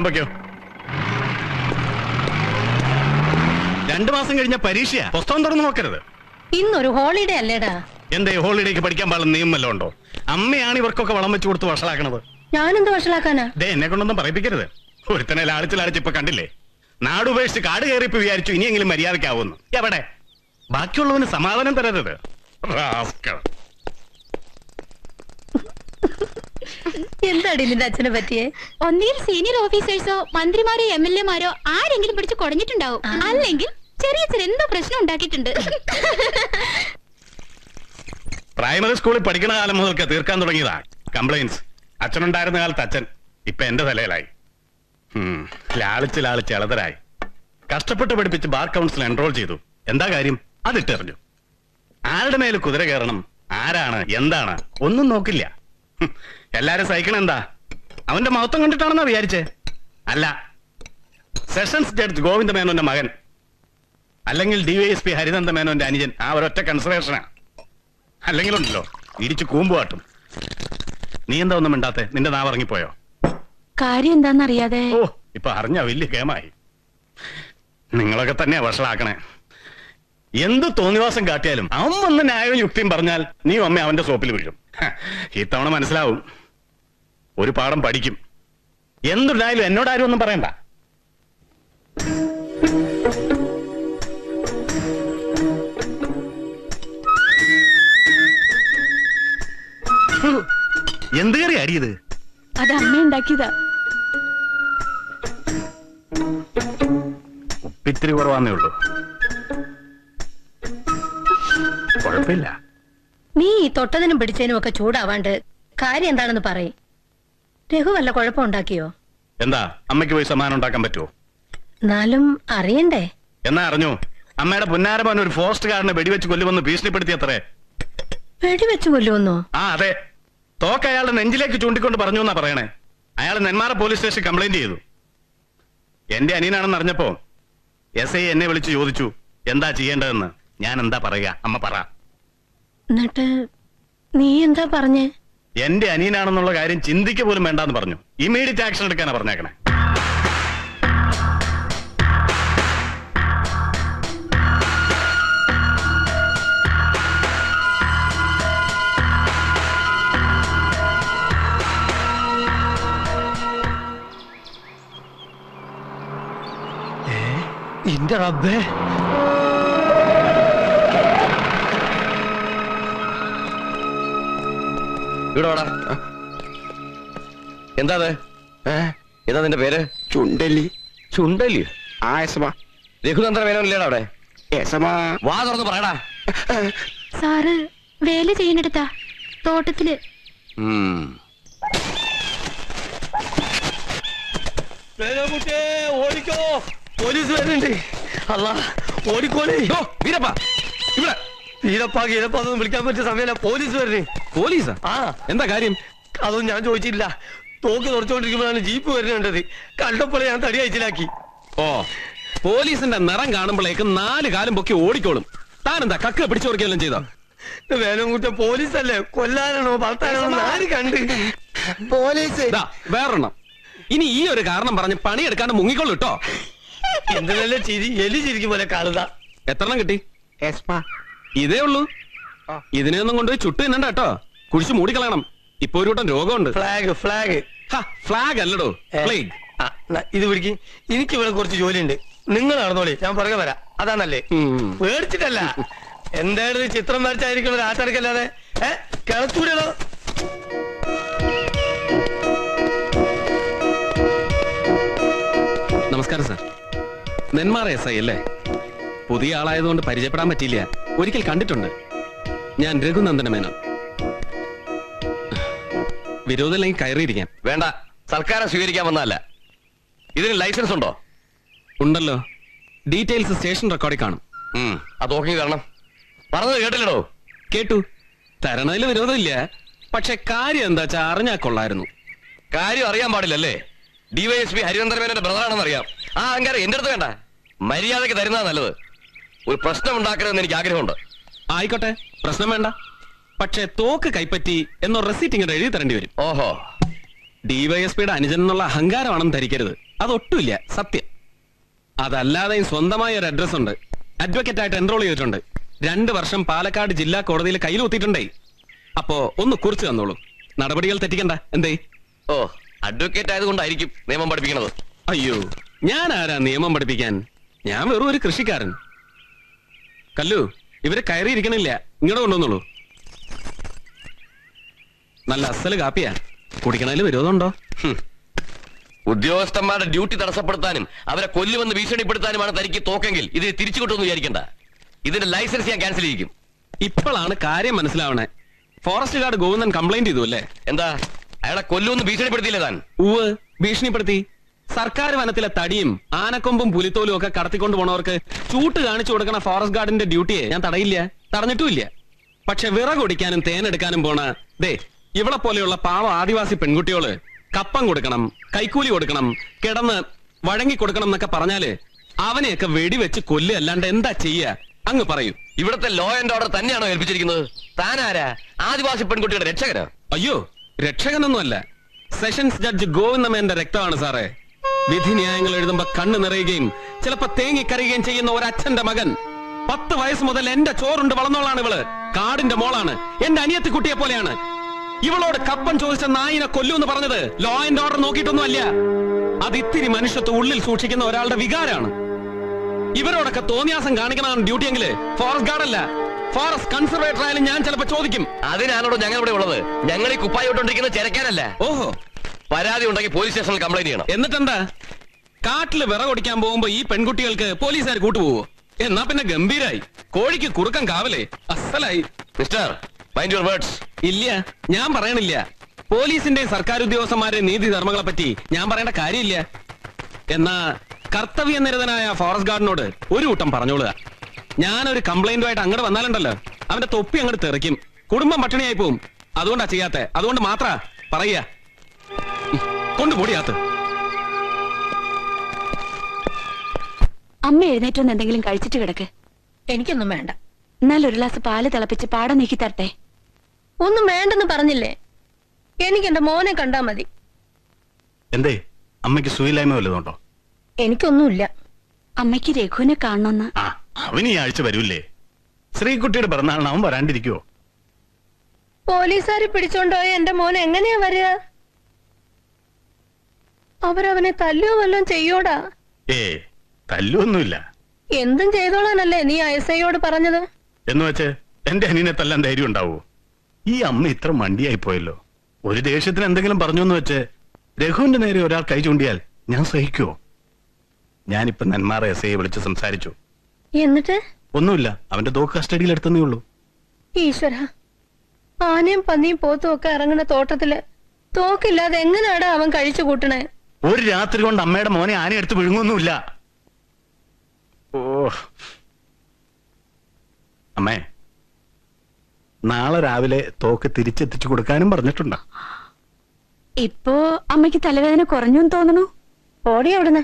താൻ പൊയ്ക്കോ. 2 മാസം കഴിഞ്ഞ പരീക്ഷയാ, പുസ്തകം തുറന്നു നോക്കരുത്. ഇന്നൊരു ഹോളിഡേ അല്ലേടാ. എന്തേ ഹോളിഡേക്ക് പഠിക്കാൻ പാടുന്ന നിയമം വല്ലതും ഉണ്ടോ? അമ്മയാണ് ഇവർക്കൊക്കെ വളം വെച്ച് കൊടുത്ത് വഷളാക്കണത്. ഞാനെന്ത് വഷളാക്കാനാ? എന്നെ കൊണ്ടൊന്നും പറയിപ്പിക്കരുത്. ഒരുത്തനെ ലാളിച്ച് ഇപ്പൊ കണ്ടില്ലേ? നാടുപേക്ഷിച്ച് കാട് കയറിയപ്പോ വിചാരിച്ചു ഇനിയെങ്കിലും മര്യാദക്കാവുന്നു. എവിടെ? ബാക്കിയുള്ളവന് സമാധാനം തരരുത്. എന്താടി നിന്റെ അച്ഛനെ പറ്റിയേ? ഒന്നിൽ സീനിയർ ഓഫീസേഴ്സോ മന്ത്രിമാരോ MLA മാരോ ആരെങ്കിലും പിടിച്ച് കുടഞ്ഞിട്ടുണ്ടാവും. അല്ലെങ്കിൽ ചെറിയ എന്തോ പ്രശ്നം ഉണ്ടാക്കിയിട്ടുണ്ട്. പ്രൈമറി സ്കൂളിൽ പഠിക്കുന്ന കാലം മുതൽക്ക് തീർക്കാൻ തുടങ്ങിയതാ കംപ്ലൈൻസ്. അച്ഛനുണ്ടായിരുന്ന കാലത്ത് അച്ഛൻ, ഇപ്പൊ എന്റെ തലയിലായി. ലാളിച്ച് ഇളതരായി. കഷ്ടപ്പെട്ട് പഠിപ്പിച്ച് ബാർ കൗൺസിൽ എൻറോൾ ചെയ്തു. എന്താ കാര്യം? അതിട്ടെറിഞ്ഞു. ആരുടെ മേല് കുതിര കയറണം, ആരാണ് എന്താണ് ഒന്നും നോക്കില്ല. എല്ലാരും സഹിക്കണം എന്താ? അവന്റെ മഹത്വം കണ്ടിട്ടാണെന്നാ വിചാരിച്ചേ? അല്ല, സെഷൻസ് ജഡ്ജ് ഗോവിന്ദ മേനോന്റെ മകൻ, അല്ലെങ്കിൽ DYSP ഹരിനന്ദ മേനോന്റെ അനുജൻ. ആ ഒരൊറ്റ കൺസിഡറേഷനാ. അല്ലെങ്കിലുണ്ടല്ലോ ഇടിച്ചു കൂമ്പുകാട്ടും. നീ എന്താ ഒന്നും മിണ്ടാത്തെ? നിന്റെ നാവ് ഇറങ്ങിപ്പോയോ? കാര്യം എന്താന്നറിയാതെ. ഓ, ഇപ്പൊ അറിഞ്ഞ വലിയ കേമായി. നിങ്ങളൊക്കെ തന്നെയാ വഷളാക്കണേ. എന്ത് തോന്നിവാസം കാട്ടിയാലും അവൻ വന്ന് ന്യായവും യുക്തിയും പറഞ്ഞാൽ നീ അമ്മ അവന്റെ സോപ്പിൽ വീഴും. ഇത്തവണ മനസ്സിലാവും. ഒരു പാഠം പഠിക്കും. എന്തുണ്ടായാലും എന്നോടാരും ഒന്നും പറയണ്ട. എന്ത് കയറി അടിയത്? അത് അമ്മ ഉണ്ടാക്കിയതാ. ഉപ്പിത്തിരി കുറവാന്നേ ഉള്ളൂ. കുഴപ്പമില്ല. നീ തൊട്ടതിനും പിടിച്ചതിനും ഒക്കെ ചൂടാവാണ്ട് കാര്യം എന്താണെന്ന് പറയും. രഘു വല്ല കുഴപ്പം ഉണ്ടാക്കിയോ? എന്താ, അമ്മയ്ക്ക് പോയി സമ്മാനം ഉണ്ടാക്കാൻ പറ്റുമോ? എന്നാലും അറിയണ്ടേ? എന്നാ അറിഞ്ഞു. അമ്മയുടെ പുന്നാരമോൻ ഒരു ഫോറസ്റ്റുകാരനെ വെടിവെച്ച് കൊല്ലുമെന്ന് ഭീഷണിപ്പെടുത്തിയത്രേ. വെടിവെച്ച് കൊല്ലുമെന്നോ? ആ അതെ. തോക്ക് അയാളുടെ നെഞ്ചിലേക്ക് ചൂണ്ടിക്കൊണ്ട് പറഞ്ഞു എന്നാ പറയണേ. അയാൾ നെന്മാറ പോലീസ് സ്റ്റേഷൻ കംപ്ലൈന്റ് ചെയ്തു. എന്റെ അനിയനാണെന്ന് അറിഞ്ഞപ്പോ SI എന്നെ വിളിച്ച് ചോദിച്ചു എന്താ ചെയ്യേണ്ടതെന്ന്. ഞാൻ എന്താ പറയുക? അമ്മ പറ. എന്നിട്ട് നീ എന്താ പറഞ്ഞേ? എന്റെ അനിയനാണെന്നുള്ള കാര്യം ചിന്തിക്ക പോലും വേണ്ടാന്ന് പറഞ്ഞു. ഇമ്മീഡിയറ്റ് ആക്ഷൻ എടുക്കാനാ പറഞ്ഞേക്കണേ. എന്റെ റബ്ബേ, ഇവിടെടാ. എന്താ എന്താ നിന്റെ പേര്? ചുണ്ടലി. ചുണ്ടലി? ആ യസമാ. രഘുനന്ദന മേനോനില്ലേടാ അവിടെ? യസമാ. വാ തുറന്ന് പറയടാ. സാറ് വേല ചെയ്യുന്നിടത്താ, തോട്ടത്തില്. ഓടിക്കോ, പോലീസ് വരുന്നുണ്ട്. അല്ല, ഓടിക്കോളി. വീരപ്പ ഇവിടെ. വീരപ്പ ഗീരപ്പൊന്നും വിളിക്കാൻ പറ്റിയ സമയമല്ല. പോലീസ് വരുന്നേ. പോലീസാ? ആ, എന്താ കാര്യം? അതൊന്നും ഞാൻ ചോദിച്ചില്ല. തോക്ക് തുറച്ചുകൊണ്ടിരിക്കുമ്പോഴാണ് ജീപ്പ് വരുന്നുണ്ടത്. കണ്ടപ്പോൾ ഞാൻ തടി അയച്ചിലാക്കി. ഓ, പോലീസിന്റെ നിറം കാണുമ്പോഴേക്കും 4 കാലും പൊക്കി ഓടിക്കോളും. താനെന്താ കക്ക പിടിച്ചോർക്കെല്ലാം ചെയ്തോ? വേലംകുട്ട പോലീസല്ലേ, കൊല്ലാനാണോ വളർത്താനാണോ ആര് കണ്ട്? പോലീസ്. വേറെണ്ണം. ഇനി ഈ ഒരു കാരണം പറഞ്ഞ് പണിയെടുക്കാണ്ട് മുങ്ങിക്കൊള്ളു കേട്ടോ. എന്തിനല്ലേ ചിരി? എലി ചിരിക്കും പോലെ കാണുക. എത്രണ്ണം കിട്ടി? ഇതേ ഉള്ളൂ. ഇതിനെയൊന്നും കൊണ്ടുപോയി ചുട്ടു തിന്നണ്ട കേട്ടോ. കുഴിച്ച് മൂടിക്കളയണം. ഇപ്പൊ ഒരു കൂട്ടം രോഗമുണ്ട്. ഫ്ലാഗ്. ഫ്ലാഗ്. ഫ്ലാഗ് അല്ലടോ, പ്ലേഗ്. ഇത് പിടിക്കും. എനിക്ക് ഇവിടെ കുറച്ച് ജോലിയുണ്ട്. നിങ്ങൾ നടന്നോളി, ഞാൻ പുറകെ വരാം. അതാണല്ലേ? പേടിച്ചിട്ടല്ല. എന്തായാലും ചിത്രം വരച്ചായിരിക്കും ഒരു ആട്ടടക്കല്ലാതെ. കിളച്ചൂടോ? നമസ്കാരം സാർ. നെന്മാറ SI അല്ലേ? പുതിയ ആളായതുകൊണ്ട് പരിചയപ്പെടാൻ പറ്റിയില്ല. ഒരിക്കൽ കണ്ടിട്ടുണ്ട്. ഞാൻ രഘുനന്ദന മേനോൻ. വിരോധമില്ലെങ്കിൽ കയറിയിരിക്കാൻ. വേണ്ട, സർക്കാരെ സ്വീകരിക്കാൻ വന്നതല്ല. ഇതിന് ലൈസൻസ് ഉണ്ടോ? ഉണ്ടല്ലോ. ഡീറ്റെയിൽസ് സ്റ്റേഷൻ റെക്കോർഡിൽ കാണും. അത് നോക്കി കാരണം പറഞ്ഞത് കേട്ടില്ലടോ? കേട്ടു. തരണതിൽ വിരോധമില്ല. പക്ഷെ കാര്യം എന്താ വെച്ചാ അറിഞ്ഞാ കൊള്ളായിരുന്നു. കാര്യം അറിയാൻ പാടില്ലല്ലേ? DYSP ഹരിനന്ദന മേനോന്റെ ബ്രദറാണെന്ന് അറിയാം. ആ അഹങ്കാരം എന്റെ അടുത്ത് വേണ്ട. മര്യാദയ്ക്ക് തരുന്നതാ നല്ലത്. ഒരു പ്രശ്നം ഉണ്ടാക്കരുതെന്ന് എനിക്ക് ആഗ്രഹമുണ്ട്. ആയിക്കോട്ടെ, പ്രശ്നം വേണ്ട. പക്ഷെ തോക്ക് കൈപ്പറ്റി എന്നോ റെസീറ്റ് ഇങ്ങനെ എഴുതി തരേണ്ടി വരും. ഓഹോ, DYSPയുടെ അനുജൻ എന്നുള്ള അഹങ്കാരമാണെന്ന് ധരിക്കരുത്. അതൊട്ടുമില്ല, സത്യം. അതല്ലാതെയും സ്വന്തമായ ഒരു അഡ്രസ് ഉണ്ട്. അഡ്വക്കേറ്റ് ആയിട്ട് എൻറോൾ ചെയ്തിട്ടുണ്ട്. 2 വർഷം പാലക്കാട് ജില്ലാ കോടതിയിൽ കയ്യിൽ കുത്തിയിട്ടുണ്ടേ. അപ്പോ ഒന്ന് കുറിച്ച് തന്നോളൂ. നടപടികൾ തെറ്റിക്കണ്ട. എന്തേ? ഓ, അഡ്വക്കേറ്റ് ആയതുകൊണ്ടായിരിക്കും നിയമം പഠിപ്പിക്കുന്നത്. അയ്യോ, ഞാൻ ആരാ നിയമം പഠിപ്പിക്കാൻ? ഞാൻ വെറും ഒരു കൃഷിക്കാരൻ. കല്ലു, ഇവര് കയറിയിരിക്കണില്ല, ഇങ്ങോട്ട് കൊണ്ടുവന്നോളൂ. നല്ല അസല് കാപ്പിയാ. കുടിക്കണതിൽ വിരോധമുണ്ടോ? ഉദ്യോഗസ്ഥന്മാരുടെ ഡ്യൂട്ടി തടസ്സപ്പെടുത്താനും അവരെ കൊല്ലുമെന്ന് ഭീഷണിപ്പെടുത്താനുമാണ് തനിക്ക് തോക്കെങ്കിൽ ഇത് തിരിച്ചു കിട്ടുമെന്ന് വിചാരിക്കണ്ട. ഇതിന്റെ ലൈസൻസ് ഞാൻ ക്യാൻസൽ ചെയ്യിക്കും. ഇപ്പോഴാണ് കാര്യം മനസ്സിലാവണേ. ഫോറസ്റ്റ് ഗാർഡ് ഗോവിന്ദൻ കംപ്ലൈന്റ് ചെയ്തു അല്ലേ? എന്താ, അയാളെ കൊല്ലുമെന്ന് ഭീഷണിപ്പെടുത്തിയില്ലേ താൻ? ഉവ്, ഭീഷണിപ്പെടുത്തി. സർക്കാർ വനത്തിലെ തടിയും ആനക്കൊമ്പും പുലിത്തോലും ഒക്കെ കടത്തിക്കൊണ്ട് പോണവർക്ക് ചൂട്ട് കാണിച്ചു കൊടുക്കണ ഫോറസ്റ്റ് ഗാർഡിന്റെ ഡ്യൂട്ടിയെ ഞാൻ തടയില്ല, തടഞ്ഞിട്ടുമില്ല. പക്ഷെ വിറകൊടിക്കാനും തേനെടുക്കാനും പോണ ദേ ഇവളെ പോലെയുള്ള പാവ ആദിവാസി പെൺകുട്ടികള് കപ്പം കൊടുക്കണം, കൈക്കൂലി കൊടുക്കണം, കിടന്ന് വഴങ്ങി കൊടുക്കണം എന്നൊക്കെ പറഞ്ഞാല് അവനെയൊക്കെ വെടിവെച്ച് കൊല്ലുകയല്ലാണ്ട് എന്താ ചെയ്യ? അങ്ങ് പറയൂ. ഇവിടുത്തെ ലോ ആൻഡ് ഓർഡർ തന്നെയാണോ ഏൽപ്പിച്ചിരിക്കുന്നത്? താനാരാ? ആദിവാസി പെൺകുട്ടിയുടെ രക്ഷകനോ? അയ്യോ, രക്ഷകനൊന്നുമല്ല. സെഷൻസ് ജഡ്ജ് ഗോവിന്ദമേന്റെ രക്തമാണ് സാറേ. വിധി ന്യായങ്ങൾ എഴുതുമ്പോ കണ്ണ് നിറയുകയും ചിലപ്പോ തേങ്ങിക്കരയുകയും ചെയ്യുന്ന ഒരു അച്ഛന്റെ മകൻ. 10 വയസ്സ് മുതൽ എന്റെ ചോറുണ്ട് വളർന്നോളാണ് ഇവള്. കാടിന്റെ മോളാണ്, എന്റെ അനിയത്തി കുട്ടിയെ പോലെയാണ്. ഇവളോട് കപ്പം ചോദിച്ച നായിനെ കൊല്ലൂന്ന് പറഞ്ഞത് ലോ ആൻഡ് ഓർഡർ നോക്കിയിട്ടൊന്നും അല്ല. അത് ഇത്തിരി മനുഷ്യത്വം ഉള്ളിൽ സൂക്ഷിക്കുന്ന ഒരാളുടെ വികാരമാണ്. ഇവരോടൊക്കെ തോന്നിയാസം കാണിക്കണമെന്ന് ഡ്യൂട്ടിയെങ്കില് ഫോറസ്റ്റ് ഗാർഡ് അല്ല, ഫോറസ്റ്റ് കൺസർവേറ്റർ ആയാലും ഞാൻ ചിലപ്പോ ചോദിക്കും. അതിനാണോ ഞങ്ങൾ ഇവിടെ ഉള്ളത്? ഞങ്ങൾ ഈ കുപ്പായോട്ടോണ്ടിരിക്കുന്നത് ചെരക്കാനല്ല. ഓഹോ, പരാതി ഉണ്ടെങ്കിൽ പോലീസ് സ്റ്റേഷനിൽ കംപ്ലൈന്റ് ചെയ്യണം. എന്നിട്ടെന്താ? കാട്ടില് വിറകൊടിക്കാൻ പോകുമ്പോ ഈ പെൺകുട്ടികൾക്ക് പോലീസുകാർ കൂട്ടുപോവോ? എന്നാ പിന്നെ ഗംഭീരായി. കോഴിക്ക് കുറുക്കൻ കാവലേ, അസലായി. Mister, mind your words. ഇല്ല, ഞാൻ പറയണില്ല. പോലീസിന്റെ സർക്കാർ ഉദ്യോഗസ്ഥന്മാരെ നീതി ധർമ്മങ്ങളെ പറ്റി ഞാൻ പറയേണ്ട കാര്യമില്ല. എന്നാ കർത്തവ്യനിരതനായ ഫോറസ്റ്റ് ഗാർഡിനോട് ഒരു കൂട്ടം പറഞ്ഞോളുക. ഞാനൊരു കംപ്ലൈന്റുമായിട്ട് അങ്ങോട്ട് വന്നാലുണ്ടല്ലോ, അവന്റെ തൊപ്പി അങ്ങോട്ട് തെറിക്കും. കുടുംബം പട്ടിണിയായി പോവും. അതുകൊണ്ടാ ചെയ്യാത്ത, അതുകൊണ്ട് മാത്ര പറയാ. കൊണ്ടുപോടിയാത്ത്. അമ്മ എഴുന്നേറ്റൊന്ന് എന്തെങ്കിലും കഴിച്ചിട്ട് കിടക്ക്. എനിക്കൊന്നും വേണ്ട. എന്നാൽ ഒരു ഗ്ലാസ് പാല് തിളപ്പിച്ച് പാടം നീക്കി തരട്ടെ? ഒന്നും വേണ്ടെന്ന് പറഞ്ഞില്ലേ? എനിക്ക് എന്റെ മോനെ കണ്ടാ മതി. എന്തേ, അമ്മയ്ക്ക് സുഖമില്ലായ്മ വല്ലതുണ്ടോ? എനിക്കൊന്നുമില്ല. അമ്മയ്ക്ക് രഘുവിനെ കാണണമെന്ന്. ആ, അവൻ ഈ ആഴ്ച വരൂല്ലേ? ശ്രീകുട്ടിയുടെ പിറന്നാളിന് അവൻ വരാണ്ടിരിക്കുവോ? പോലീസുകാരെ പിടിച്ചോണ്ടോയ എന്റെ മോൻ എങ്ങനെയാ വരിക? അവരവനെ തല്ലുവോ വല്ലതും ചെയ്യോടാ? തല്ലൊന്നുമില്ല. എന്തും ചെയ്തോളാനല്ലേ നീ ഐസയോട് പറഞ്ഞത്? എന്ന് വെച്ച് എന്റെ അനിയനെ തല്ലാൻ ധൈര്യം ഉണ്ടാവൂ? ഈ അമ്മ ഇത്ര മണ്ടിയായി പോയല്ലോ. ഒരു ദേഷ്യത്തിന് എന്തെങ്കിലും പറഞ്ഞു എന്ന് വെച്ച് രഘുവിന്റെ നേരെ ഒരാൾ കൈ ചൂണ്ടിയാൽ ഞാൻ സഹിക്കുവോ? ഞാനിപ്പോ നെന്മാറ എസ്ഐയെ വിളിച്ച് സംസാരിച്ചു. എന്നിട്ട്? ഒന്നുമില്ല, അവന്റെ തോക്ക് കസ്റ്റഡിയിൽ എടുത്തേ ഉള്ളൂ. ഈശ്വര, ആനയും പന്നിയും പോത്തും ഒക്കെ ഇറങ്ങുന്ന തോട്ടത്തില് തോക്കില്ലാതെ എങ്ങനെയാടാ അവൻ കഴിച്ചു കൂട്ടണേ? ഒരു രാത്രി കൊണ്ട് അമ്മയുടെ മോനെ ആന എടുത്ത് വിഴുങ്ങൊന്നുമില്ല. ഓ അമ്മേ, നാളെ രാവിലെ തോക്ക് തിരിച്ചെത്തിച്ചു കൊടുക്കാനും പറഞ്ഞിട്ടുണ്ടോ? ഇപ്പോ അമ്മയ്ക്ക് തലവേദന കുറഞ്ഞു തോന്നണു. ഓടി അവിടുന്ന്.